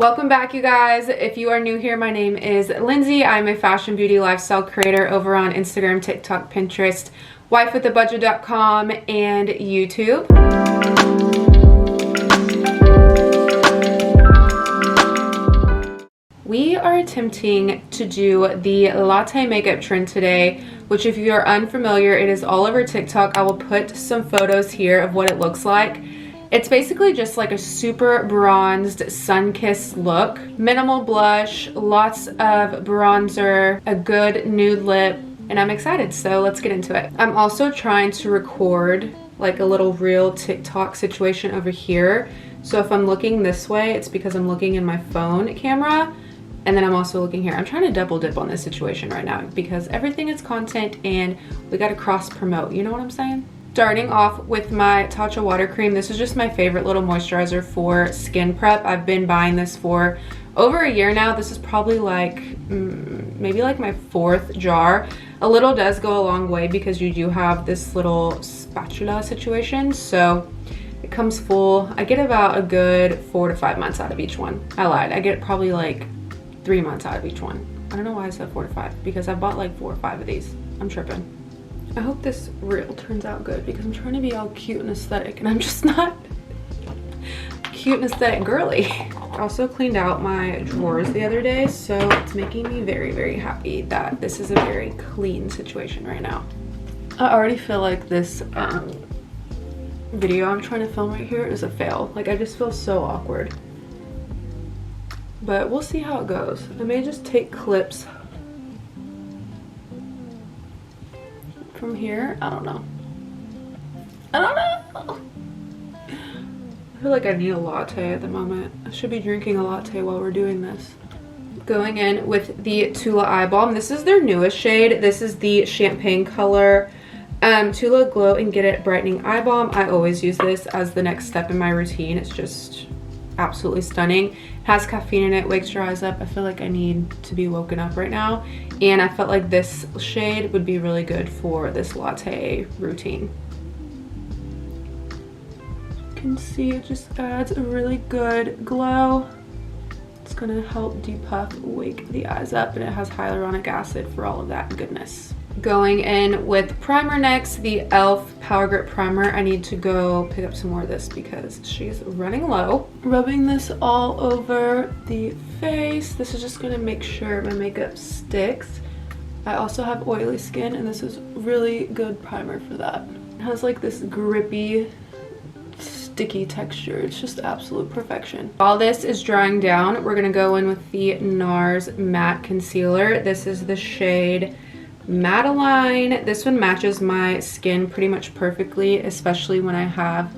Welcome back, you guys. If you are new here, my name is Lindsay. I'm a fashion, beauty, lifestyle creator over on Instagram, TikTok, Pinterest, wifewiththebudget.com, and YouTube. We are attempting to do the latte makeup trend today, which if you are unfamiliar, it is all over TikTok. I will put some photos here of what it looks like. It's basically just like a super bronzed, sun-kissed look. Minimal blush, lots of bronzer, a good nude lip, and I'm excited, so let's get into it. I'm also trying to record like a little real TikTok situation over here. So if I'm looking this way, it's because I'm looking in my phone camera, and then I'm also looking here. I'm trying to double dip on this situation right now because everything is content and we gotta cross promote, you know what I'm saying? Starting off with my Tatcha water cream. This is just my favorite little moisturizer for skin prep. I've been buying this for over a year now. This is probably like maybe like my 4th jar. A little does go a long way because you do have this little spatula situation, so it comes full. I get about a good 4 to 5 months out of each one. I lied, I get probably like 3 months out of each one. I don't know why I said 4 to 5 because I bought like 4 or 5 of these. I'm tripping. I hope this reel turns out good because I'm trying to be all cute and aesthetic and I'm just not cute and aesthetic girly. I also cleaned out my drawers the other day, so it's making me very, very happy that this is a very clean situation right now. I already feel like this video I'm trying to film right here is a fail. Like, I just feel so awkward. But we'll see how it goes. I may just take clips from here. I don't know. I feel like I need a latte at the moment. I should be drinking a latte while we're doing this. Going in with the Tula Eye Balm. This is their newest shade. This is the champagne color Tula Glow and Get It Brightening Eye Balm. I always use this as the next step in my routine. It's just absolutely stunning. It has caffeine in it, wakes your eyes up. I feel like I need to be woken up right now, and I felt like this shade would be really good for this latte routine. You can see it just adds a really good glow. It's gonna help depuff, wake the eyes up, and it has hyaluronic acid for all of that goodness. Going in with primer next, the e.l.f. Power Grip Primer. I need to go pick up some more of this because she's running low. Rubbing this all over the face. This is just gonna make sure my makeup sticks. I also have oily skin and this is really good primer for that. It has like this grippy, sticky texture. It's just absolute perfection. While this is drying down, we're gonna go in with the NARS Matte Concealer. This is the shade Madeline. This one matches my skin pretty much perfectly, especially when I have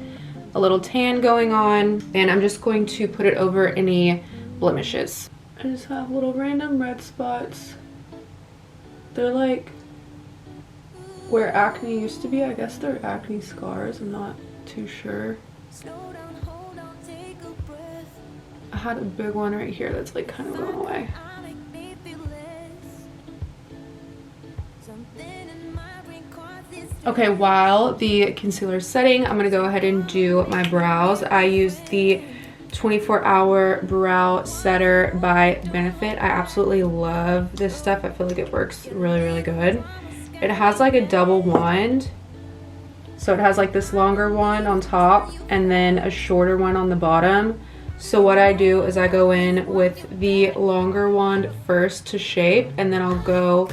a little tan going on, and I'm just going to put it over any blemishes. I just have little random red spots. They're like where acne used to be. I guess they're acne scars. I'm not too sure. I had a big one right here that's like kind of going away. Okay, while the concealer is setting, I'm gonna go ahead and do my brows. I use the 24-hour brow setter by Benefit. I absolutely love this stuff. I feel like it works really, really good. It has like a double wand. So it has like this longer one on top and then a shorter one on the bottom. So what I do is I go in with the longer wand first to shape, and then I'll go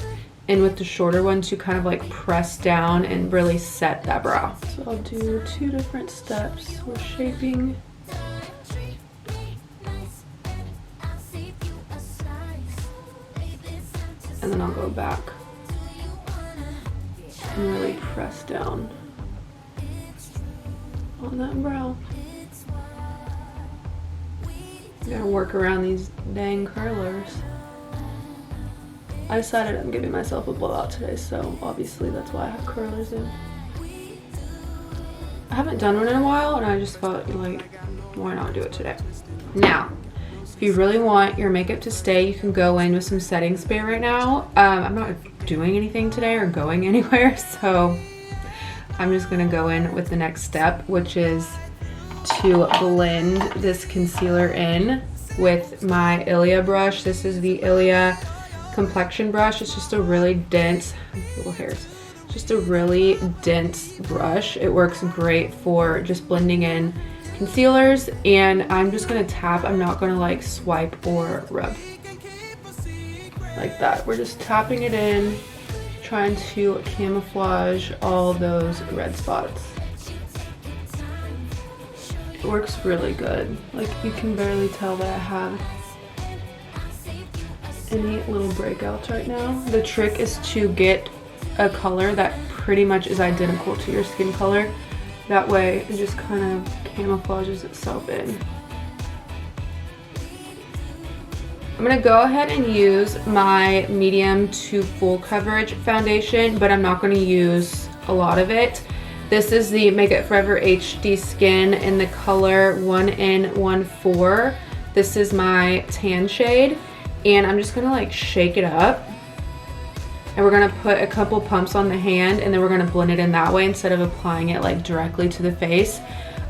in with the shorter one to kind of like press down and really set that brow. So I'll do 2 different steps. We're shaping. And then I'll go back and really press down on that brow. I gotta work around these dang curlers. I decided I'm giving myself a blowout today, so obviously that's why I have curlers in. I haven't done one in a while, and I just thought, like, why not do it today? Now, if you really want your makeup to stay, you can go in with some setting spray right now. I'm not doing anything today or going anywhere, so I'm just gonna go in with the next step, which is to blend this concealer in with my Ilia brush. This is the Ilia complexion brush. It's just a really dense, little hairs, just a really dense brush. It works great for just blending in concealers, and I'm just gonna tap. I'm not gonna like swipe or rub like that. We're just tapping it in, trying to camouflage all those red spots. It works really good. Like, you can barely tell that I have any little breakouts right now. The trick is to get a color that pretty much is identical to your skin color. That way it just kind of camouflages itself in. I'm gonna go ahead and use my medium to full coverage foundation, but I'm not gonna use a lot of it. This is the Makeup Forever HD Skin in the color 1N14. This is my tan shade, and I'm just gonna like shake it up. And we're gonna put a couple pumps on the hand, and then we're gonna blend it in that way instead of applying it like directly to the face.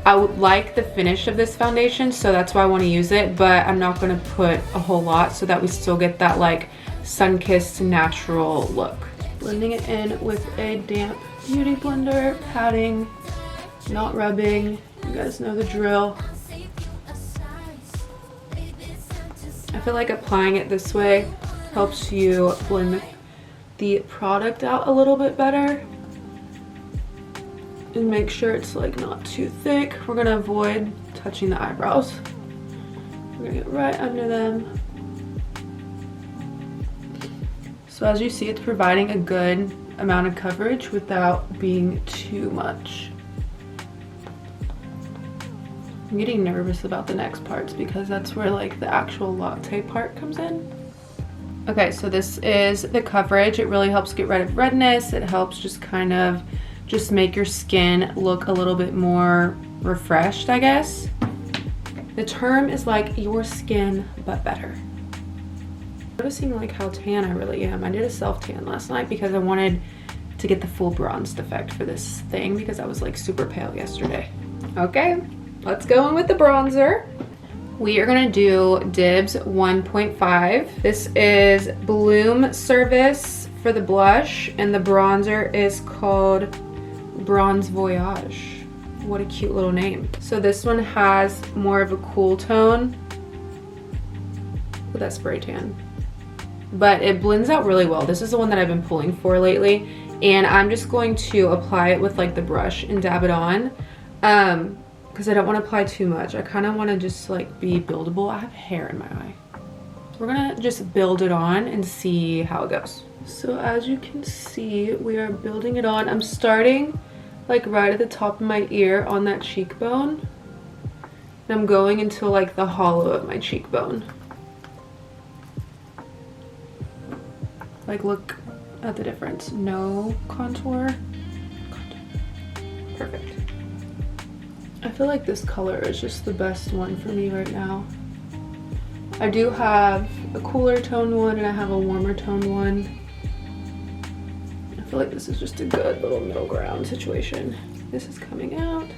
I would like the finish of this foundation, so that's why I wanna use it, but I'm not gonna put a whole lot so that we still get that like sun-kissed natural look. Blending it in with a damp beauty blender, patting, not rubbing. You guys know the drill. I feel like applying it this way helps you blend the product out a little bit better and make sure it's like not too thick. We're gonna avoid touching the eyebrows. We're gonna get right under them. So as you see, it's providing a good amount of coverage without being too much. I'm getting nervous about the next parts because that's where like the actual latte part comes in. Okay, so this is the coverage. It really helps get rid of redness. It helps just kind of just make your skin look a little bit more refreshed, I guess. The term is like your skin, but better. Noticing like how tan I really am. I did a self tan last night because I wanted to get the full bronzed effect for this thing because I was like super pale yesterday. Okay, let's go in with the bronzer. We are gonna do Dibs 1.5. This is Bloom Service for the blush, and the bronzer is called Bronze Voyage. What a cute little name. So this one has more of a cool tone with that spray tan, but it blends out really well. This is the one that I've been pulling for lately, and I'm just going to apply it with like the brush and dab it on because I don't want to apply too much. I kind of want to just like be buildable. I have hair in my eye. We're gonna just build it on and see how it goes. So as you can see, we are building it on. I'm starting like right at the top of my ear on that cheekbone, and I'm going into like the hollow of my cheekbone. Like, look at the difference. No contour. Perfect. I feel like this color is just the best one for me right now. I do have a cooler toned one and I have a warmer toned one. I feel like this is just a good little middle ground situation. This is coming out.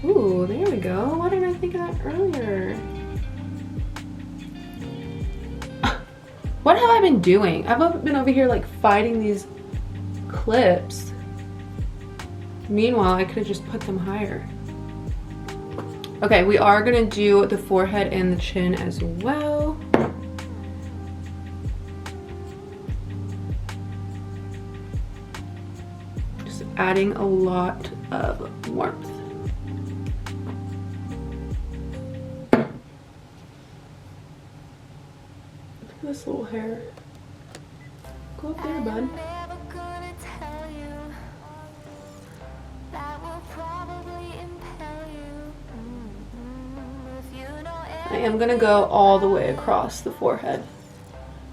Ooh, there we go. Why didn't I think of that earlier? What have I been doing? I've been over here like fighting these clips. Meanwhile, I could have just put them higher. Okay, we are gonna do the forehead and the chin as well. Just adding a lot of warmth. This little hair. Go up there, bud. I am gonna go all the way across the forehead.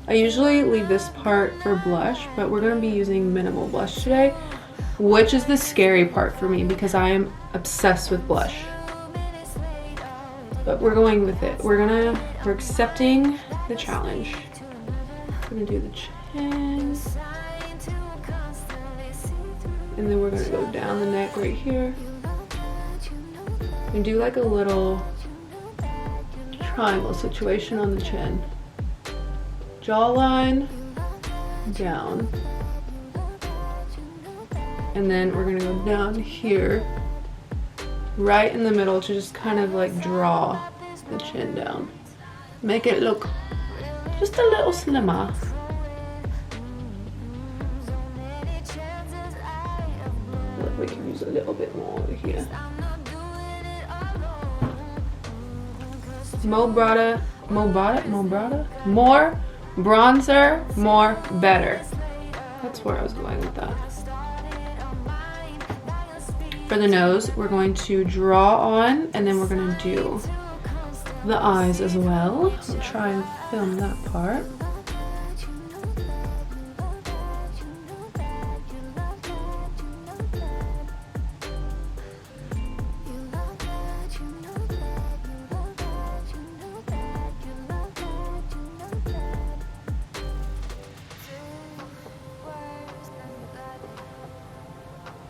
I usually leave this part for blush, but we're gonna be using minimal blush today, which is the scary part for me because I am obsessed with blush. But we're going with it. We're accepting the challenge. We're gonna do the chin. And then we're gonna go down the neck right here. And do like a little triangle situation on the chin. Jawline down. And then we're gonna go down here, right in the middle, to just kind of like draw the chin down. Make it look just a little slimmer. I feel like we can use a little bit more over here. More bronzer, more better. That's where I was going with that. For the nose, we're going to draw on, and then we're going to do the eyes as well. I'll try and film that part.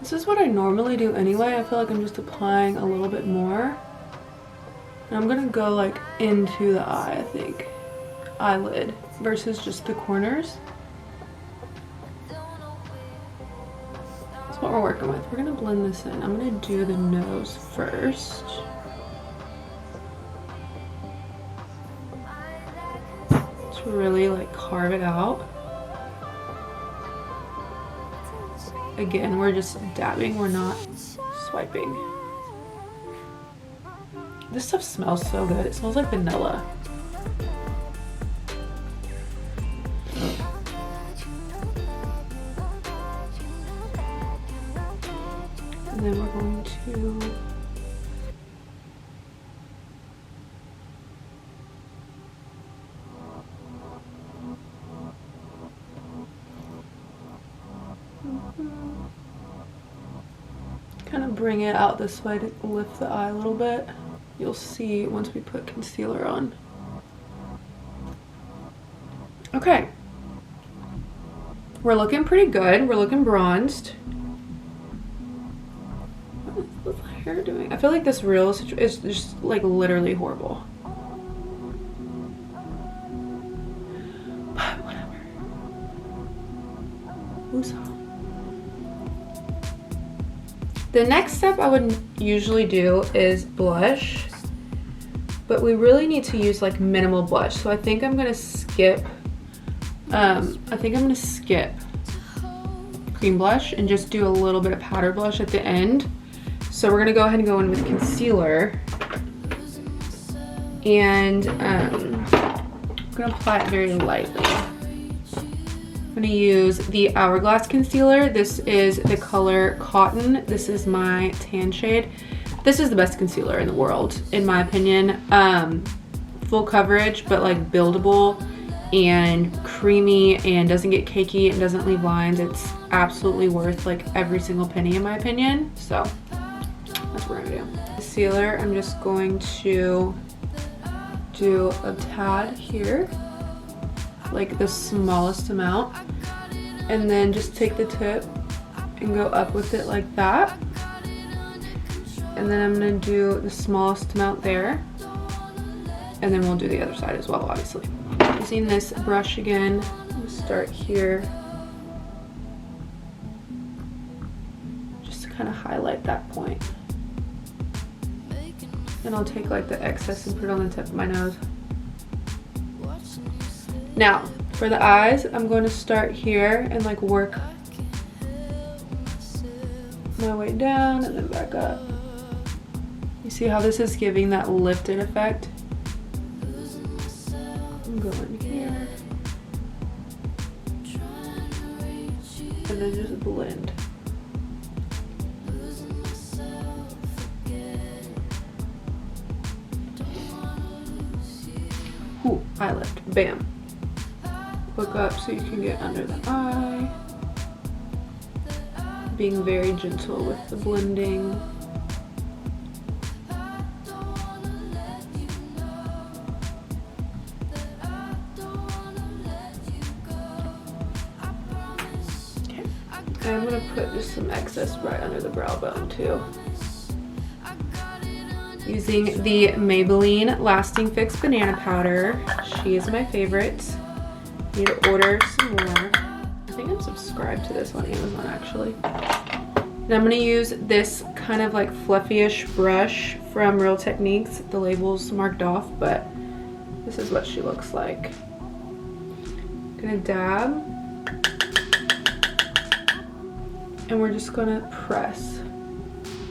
This is what I normally do anyway. I feel like I'm just applying a little bit more. And I'm gonna go like into the eye, I think. Eyelid versus just the corners. That's what we're working with. We're gonna blend this in. I'm gonna do the nose first. To really like carve it out. Again, we're just dabbing, we're not swiping. This stuff smells so good. It smells like vanilla. And then we're going to kind of bring it out this way to lift the eye a little bit. You'll see once we put concealer on. Okay. We're looking pretty good. We're looking bronzed. What is the hair doing? I feel like this real is just like literally horrible. But whatever. Woosah. The next step I would usually do is blush, but we really need to use like minimal blush. So I think I'm gonna skip, cream blush and just do a little bit of powder blush at the end. So we're gonna go ahead and go in with concealer, and I'm gonna apply it very lightly. I'm gonna use the Hourglass concealer. This is the color Cotton. This is my tan shade. This is the best concealer in the world, in my opinion. Full coverage, but like buildable and creamy and doesn't get cakey and doesn't leave lines. It's absolutely worth like every single penny in my opinion. So that's what we're gonna do. Concealer, I'm just going to do a tad here, like the smallest amount, and then just take the tip and go up with it like that. And then I'm gonna do the smallest amount there, and then we'll do the other side as well, obviously. Using this brush again, I'm gonna start here, just to kind of highlight that point. And I'll take like the excess and put it on the tip of my nose. Now, for the eyes, I'm going to start here and like work my way down and then back up. You see how this is giving that lifted effect? I'm going here. And then just blend. Ooh, eye lift. Bam. Look up so you can get under the eye. Being very gentle with the blending. Okay. And I'm gonna put just some excess right under the brow bone too. Using the Maybelline Lasting Fix Banana Powder. She is my favorite. Need to order some more. I think I'm subscribed to this on Amazon actually. And I'm gonna use this kind of like fluffy-ish brush from Real Techniques. The label's marked off, but this is what she looks like. Gonna dab. And we're just gonna press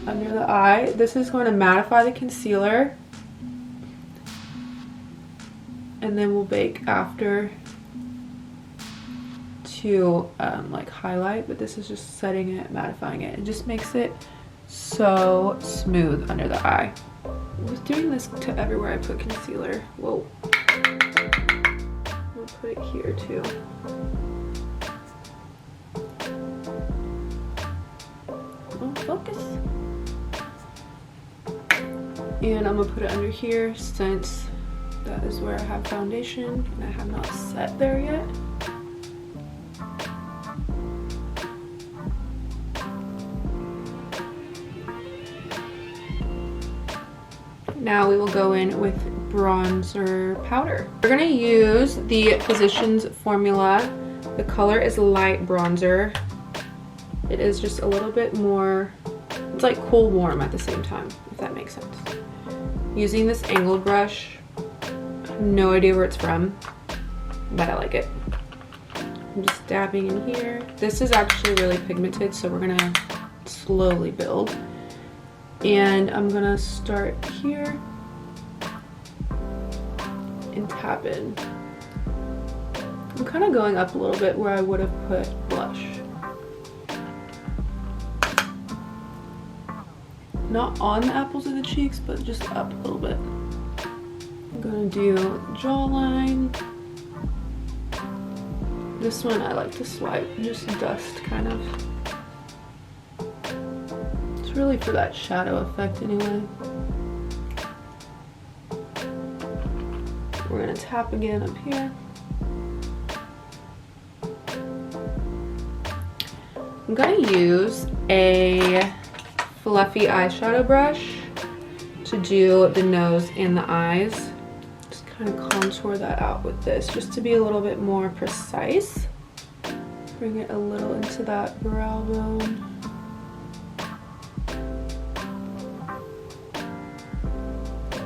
under the eye. This is going to mattify the concealer. And then we'll bake after to like highlight, but this is just setting it, mattifying it. It just makes it so smooth under the eye. I was doing this to everywhere I put concealer. Whoa. We'll put it here too. Oh, focus. And I'm gonna put it under here since that is where I have foundation and I have not set there yet. Now we will go in with bronzer powder. We're gonna use the Physicians formula. The color is light bronzer. It is just a little bit more, it's like cool warm at the same time, if that makes sense. Using this angled brush, I have no idea where it's from, but I like it. I'm just dabbing in here. This is actually really pigmented, so we're gonna slowly build. And I'm gonna start here and tap in. I'm kind of going up a little bit where I would have put blush. Not on the apples of the cheeks, but just up a little bit. I'm gonna do jawline. This one I like to swipe, just dust kind of. It's really for that shadow effect anyway. We're gonna tap again up here. I'm gonna use a fluffy eyeshadow brush to do the nose and the eyes. Just kind of contour that out with this just to be a little bit more precise. Bring it a little into that brow bone.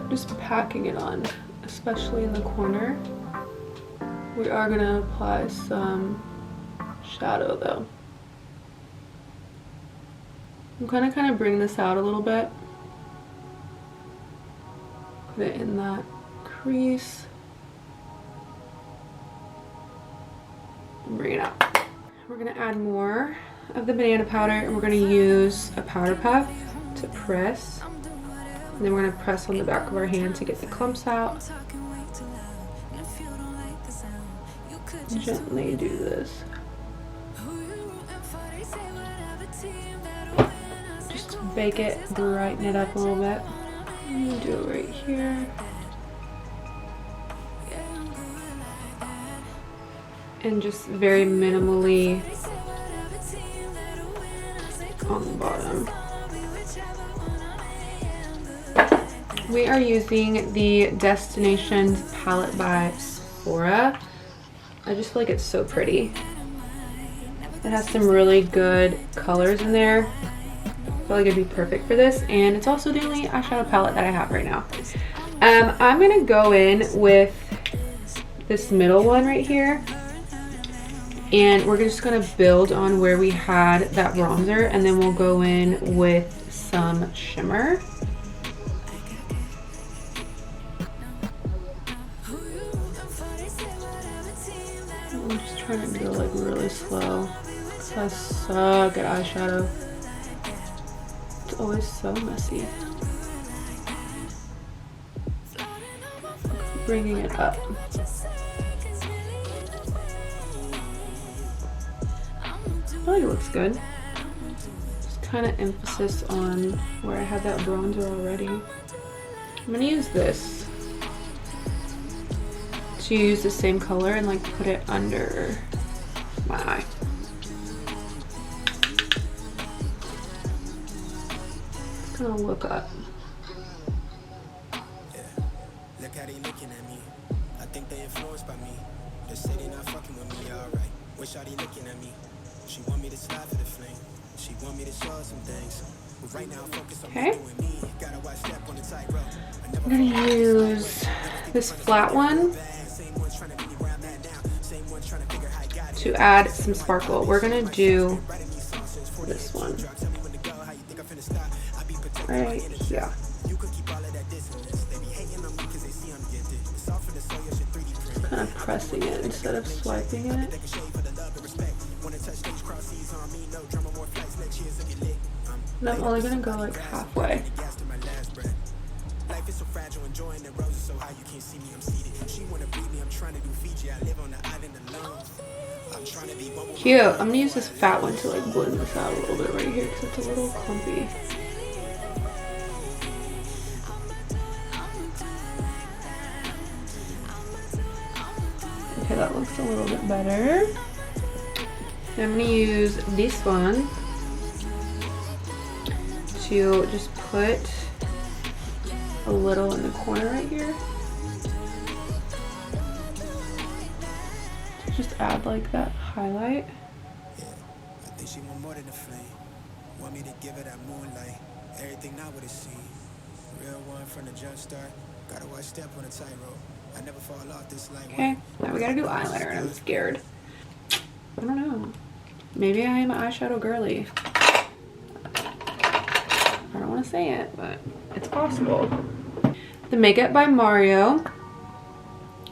Just packing it on, especially in the corner. We are gonna apply some shadow though. I'm gonna kind of bring this out a little bit. Put it in that crease. And bring it out. We're gonna add more of the banana powder and we're gonna use a powder puff to press. And then we're gonna press on the back of our hand to get the clumps out. Gently do this. Just bake it, brighten it up a little bit. And do it right here. And just very minimally on the bottom. We are using the Destinations palette by Sephora. I just feel like it's so pretty. It has some really good colors in there. I feel like it'd be perfect for this, and it's also the only eyeshadow palette that I have right now. I'm gonna go in with this middle one right here, and we're just gonna build on where we had that bronzer, and then we'll go in with some shimmer. I'm just trying to go like really slow because I suck at eyeshadow. It's always so messy. Bringing it up. I think it looks good. Just kind of emphasis on where I had that bronzer already. I'm gonna use this to use the same color and like put it under my eye. Just gonna look up. how they looking at me. I think they influenced by me. They say they not fucking with me, alright. Wish how they looking at me. She want me to slide for the flame. She want me to show her some things. But right now, focus on me doing me. Gotta watch step on the tightrope. I'm gonna use this flat one to add some sparkle. We're gonna do this one right here. Kind of pressing it instead of swiping it. And I'm only gonna go like halfway. Life is so fragile, enjoying the roses so high you can't see me, I'm seated. She wanna breathe me, I'm trying to do Fiji. I live on the island alone. I'm trying to be one. Cute. I'm gonna use this fat one to like blend this out a little bit right here because it's a little clumpy. Okay, that looks a little bit better. And I'm gonna use this one to just put a little in the corner right here. Just add like that highlight. Yeah, I think she want more than a flame. Want me to give her that moonlight. Everything not what it seems. Real one from the jump start. Gotta watch step on a tightrope. I never fall off this light. Okay, now we gotta do eyeliner and I'm scared. I don't know. Maybe I am an eyeshadow girly. I don't want to say it, but it's possible. The Makeup by Mario.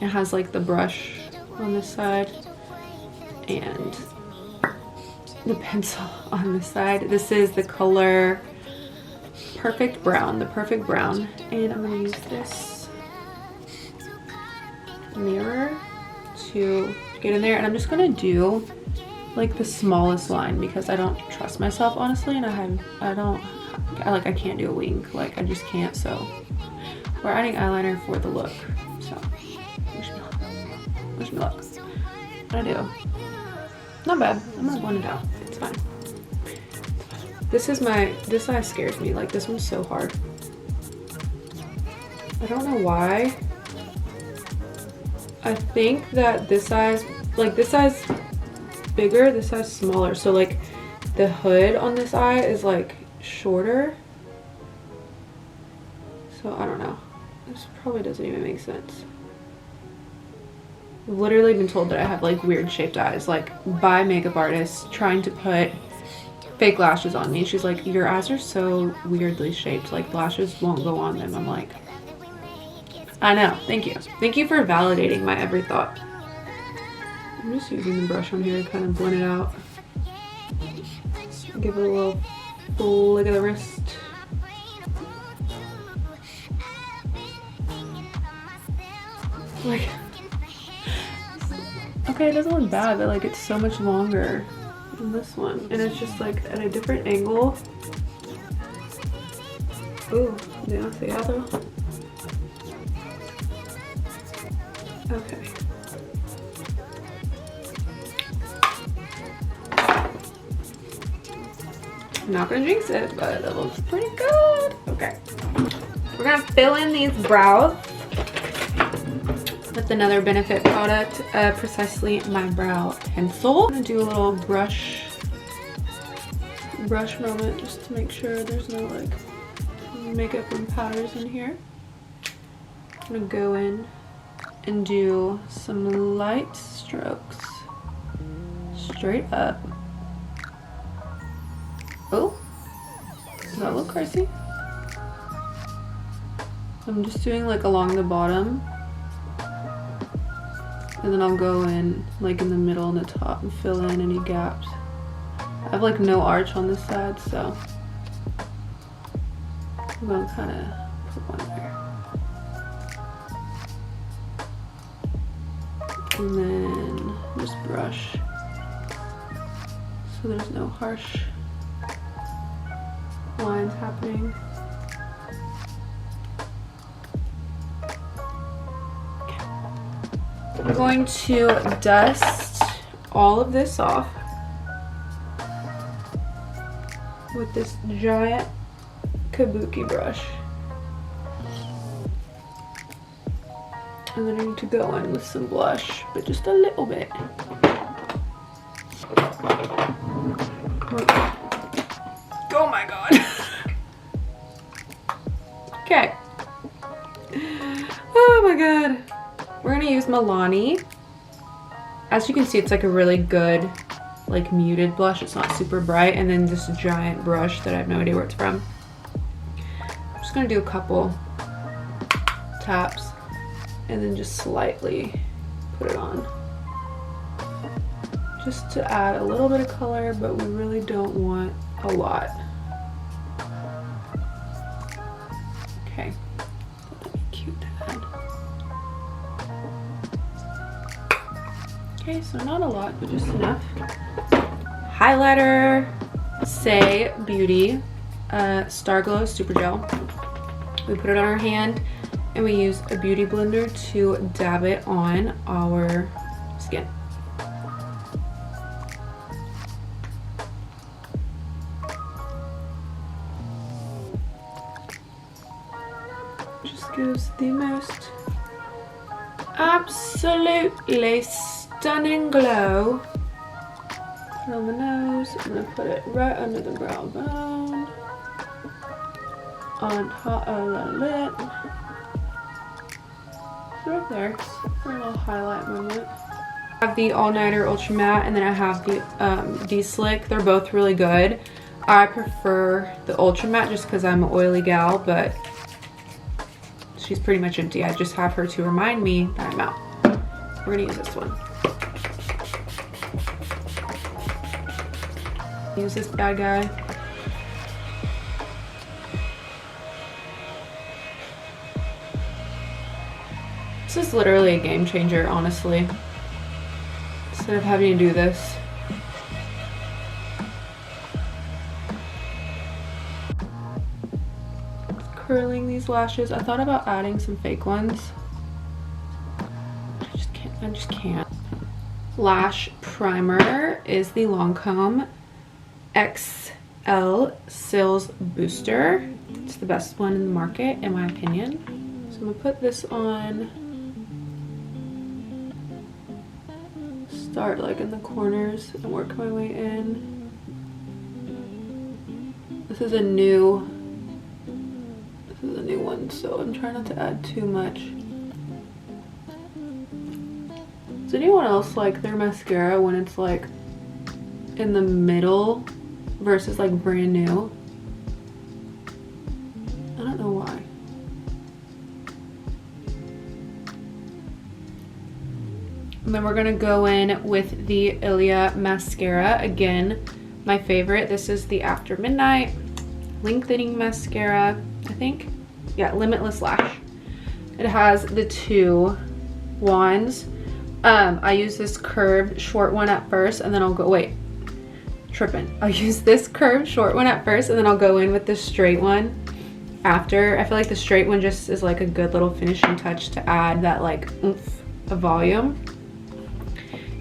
It has like the brush on this side and the pencil on this side. This is the color Perfect Brown, the Perfect Brown. And I'm gonna use this mirror to get in there. And I'm just gonna do like the smallest line because I don't trust myself honestly, and I can't do a wing, like I just can't. So we're adding eyeliner for the look. So wish me luck. What I do? Not bad. I'm gonna blend it out. It's fine. This eye scares me. Like this one's so hard. I don't know why. I think that this eye's bigger, this eye's smaller. So like the hood on this eye is like shorter. So I don't know. This probably doesn't even make sense. I've literally been told that I have like weird shaped eyes, like by makeup artists trying to put fake lashes on me. She's like, your eyes are so weirdly shaped, like lashes won't go on them. I'm like, I know, thank you. Thank you for validating my every thought. I'm just using the brush on here to kind of blend it out. Give it a little flick of the wrist. Like, okay, it doesn't look bad, but like it's so much longer than this one. And it's just like at a different angle. Ooh, demasiado. Okay. I'm not gonna jinx it, but it looks pretty good. Okay. We're gonna fill in these brows with another Benefit product, precisely my brow pencil. I'm gonna do a little brush moment just to make sure there's no like makeup and powders in here. I'm gonna go in and do some light strokes straight up. Oh, does that look crazy? I'm just doing like along the bottom, and then I'll go in like in the middle and the top and fill in any gaps. I have like no arch on this side, so I'm gonna kind of put one there. And then just brush so there's no harsh lines happening. Okay. I'm going to dust all of this off with this giant kabuki brush. And then I need to go in with some blush, but just a little bit. Oh my god. Okay. Oh my god. We're gonna use Milani. As you can see, it's like a really good, like muted blush. It's not super bright. And then this giant brush that I have no idea where it's from. I'm just gonna do a couple taps and then just slightly put it on. Just to add a little bit of color, but we really don't want a lot. Okay, that'd be cute to add. Okay, so not a lot, but just enough. Highlighter, Say Beauty, Star Glow Super Gel. We put it on our hand and we use a beauty blender to dab it on our skin. Just gives the most absolutely stunning glow. Put it on the nose. I'm gonna put it right under the brow bone, on top of the lip, right there for a little highlight moment. I have the All Nighter Ultra Matte, and then I have the D-Slick. They're both really good. I prefer the Ultra Matte just because I'm an oily gal, but she's pretty much empty. I just have her to remind me that I'm out. We're gonna use this one. Use this bad guy. This is literally a game changer, honestly. Instead of having to do this. Curling these lashes. I thought about adding some fake ones. I just can't. Lash primer is the Lancome XL Sills Booster. It's the best one in the market, in my opinion. So I'm gonna put this on. Start like in the corners and work my way in. This is a new one, so I'm trying not to add too much. Does anyone else like their mascara when it's like in the middle versus like brand new? I don't know why. And then we're gonna go in with the Ilia mascara. Again, my favorite. This is the After Midnight lengthening mascara, I think. Yeah, Limitless Lash. It has the two wands. I use this curved short one at first, and then I'll go, wait, tripping. I'll use this curved short one at first, and then I'll go in with the straight one after. I feel like the straight one just is like a good little finishing touch to add that like oomph of volume.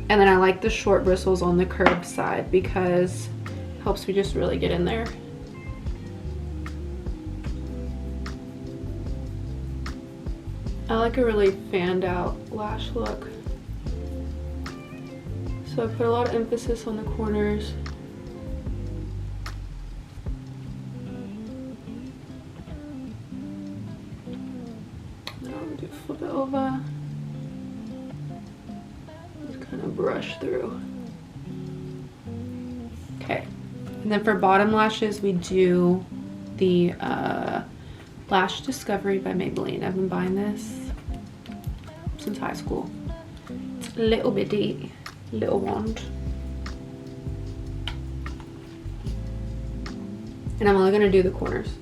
And then I like the short bristles on the curved side because it helps me just really get in there. I like a really fanned out lash look. So I put a lot of emphasis on the corners. Now I'm gonna flip it over. Just kind of brush through. Okay, and then for bottom lashes we do the Lash Discovery by Maybelline. I've been buying this since high school. It's a little bitty, little wand. And I'm only gonna do the corners.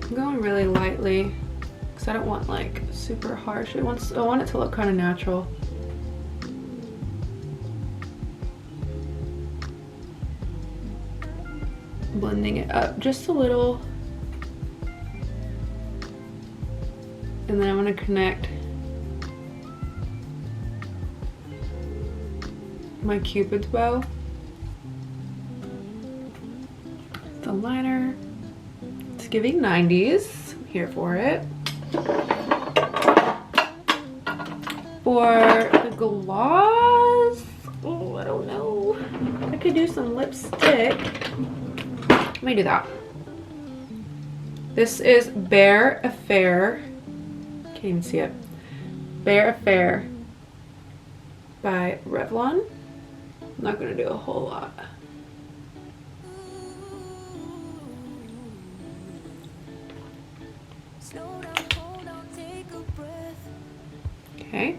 I'm going really lightly because I don't want like super harsh. I want it to look kind of natural. Blending it up just a little, and then I'm going to connect my Cupid's bow. the liner. It's giving 90s. I'm here for it. For the gloss, oh, I don't know. I could do some lipstick. Let me do that. This is Bare Affair. Can't even see it. Bare Affair by Revlon. I'm not gonna do a whole lot. Okay,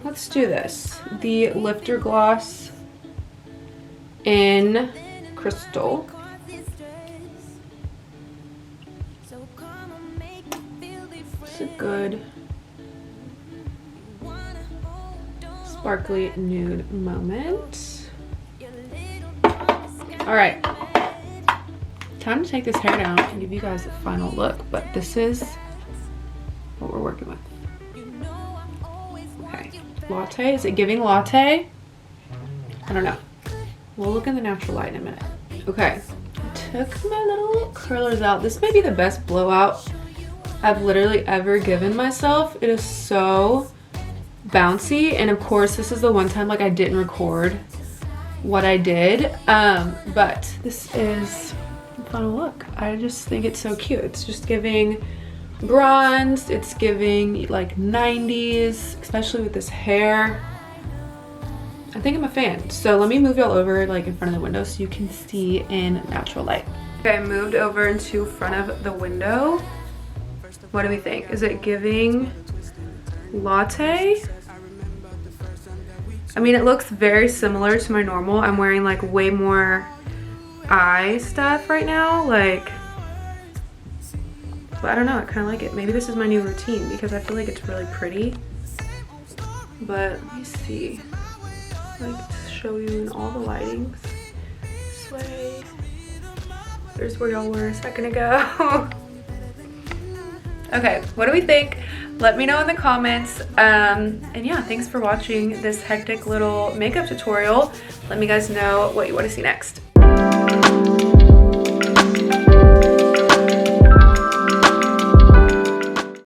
let's do this. The Lifter Gloss in Crystal. It's a good sparkly nude moment. All right, time to take this hair down and give you guys a final look, but this is what we're working with. Okay, latte, is it giving latte? I don't know. We'll look in the natural light in a minute. Okay, I took my little curlers out. This may be the best blowout I've literally ever given myself. It is so bouncy, and of course this is the one time like I didn't record what I did, but this is the final look. I just think it's so cute. It's just giving bronze, it's giving like 90s, especially with this hair. I think I'm a fan. So let me move y'all over like in front of the window so you can see in natural light. Okay, I moved over into front of the window. What do we think? Is it giving latte? I mean, it looks very similar to my normal. I'm wearing like way more eye stuff right now, like, but I don't know, I kind of like it. Maybe this is my new routine because I feel like it's really pretty. But let me see, like, to show you in all the lightings. This way. There's where y'all were a second ago. Okay, what do we think? Let me know in the comments. And yeah, thanks for watching this hectic little makeup tutorial. Let me guys know what you want to see next.